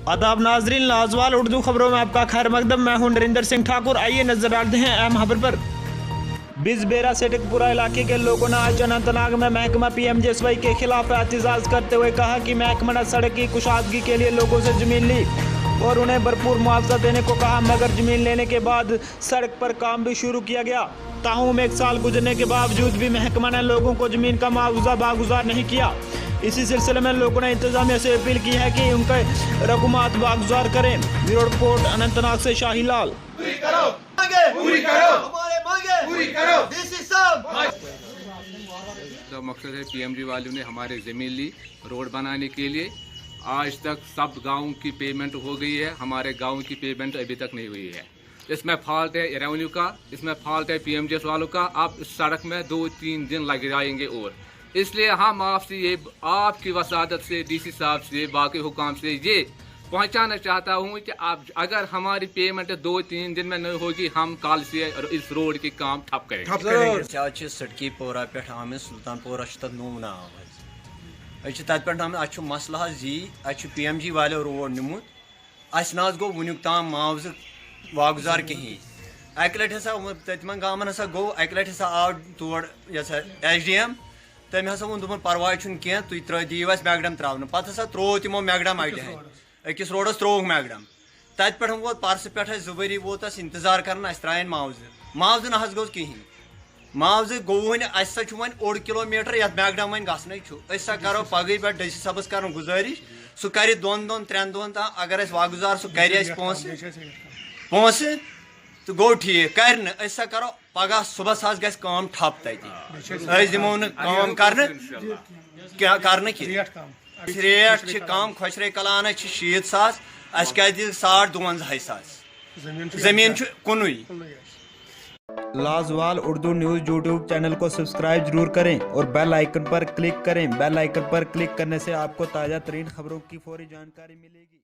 आदाब नाजरीन, लाजवाल उर्दू खबरों में आपका खैर मकदम। मैं हूं नरेंद्र सिंह ठाकुर। आइए नजर डालते हैं अहम खबर पर। बिजबेरा सितक पुरा इलाके के लोगों ने आज अनंतनाग में महकमा PMJ के खिलाफ एहतजाज करते हुए कहा कि महकमा ने सड़क की कुशादगी के लिए लोगों से जमीन ली और उन्हें भरपूर मुआवजा देने को कहा, मगर जमीन लेने के बाद सड़क पर काम भी शुरू किया गया। ताहूम 1 साल गुजरने के बावजूद भी महकमा ने लोगों को जमीन का मुआवजा बागुजार नहीं किया। इसी सिलसिले में लोगों ने इंतजामिया से अपील की है कि उनके रकूमात बागुजार करें। ब्यूरो रिपोर्ट अनंतनाग से शाही लाल। पूरी करो, पूरी करो, हमारे मांगे पूरी करो। डीसी साहब, तो मकसद है PMJ वालों ने हमारे ज़मीन ली रोड बनाने के लिए। आज तक सब गाँव की पेमेंट हो गई है, हमारे गाँव की पेमेंट अभी तक नहीं हुई है। इसमें फॉल्ट है रेवेन्यू का, इसमें फॉल्ट है PMJ वालों का। अब इस सड़क में 2-3 दिन लग जाएंगे और इसलिए हम आपसे ये आपकी वसादत से DC साहब से बाकी हुकाम से ये पहुंचाना चाहता हूं कि आप अगर हमारी पेमेंट 2-3 दिन में नहीं होगी, हम कल से इस रोड के काम ठप करेंगे। सड़की पोरा पे आम सुल्तानपुर नू नाम तत पे मसला PMJ वाले रोड निमुत अस गो वुनिक ताम मुआवजा वागुजार कहीं। अक लट तमन गामन हसा गो, अक लट हसा आव तोड़ SDM तम हसा वो दोपन परवाह कह तुम दिव मैगडम त्रावन पे हसा त्रो तमो मैगडम अड़े अकिस रोडस त्रोक मैगडम तत पे वोत परस पे 2 वरी वोत इंतजार कर त्रायन मुआवजा ना गो कहीं। मुआवजा गो वन वन 1 किलोमीटर ये मैगडम वन गसन करो पगह पे DC साहबस कर गुजारिश सह कर 2-3 दोन तक अगर वागुजार सह कर पोस तो गो ठीक कर करो पगह सुबह गस काम ठप तत दिमो काम कर रेट कम खुशरे कलान 60,000 अस क्या 52,500 जमीन 19। लाजवाल उर्दू न्यूज़ YouTube चैनल को सब्सक्राइब जरूर करें और बेल आइकन पर क्लिक करें। बेल आइकन पर क्लिक करने से आपको ताज़ा तरीन खबरों की फौरी जानकारी मिलेगी।